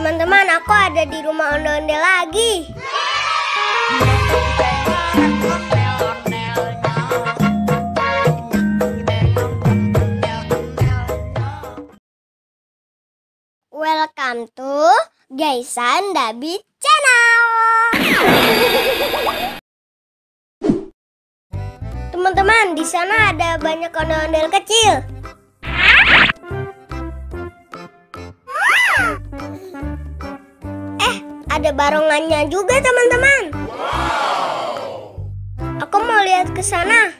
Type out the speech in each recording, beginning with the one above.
Teman-teman, aku ada di rumah ondel-ondel lagi. Welcome to Gaisan Dabi Channel. Teman-teman, di sana ada banyak ondel-ondel kecil. Ada barongannya juga, teman-teman. Aku mau lihat ke sana.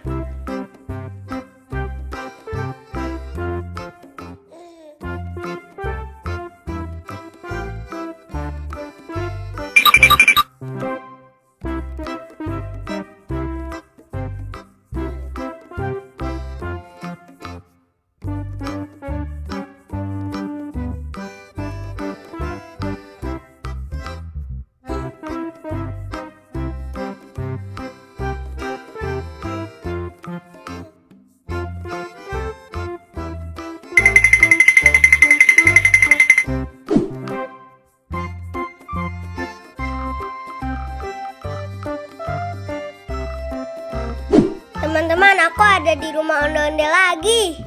Teman-teman, aku ada di rumah ondel-ondel lagi.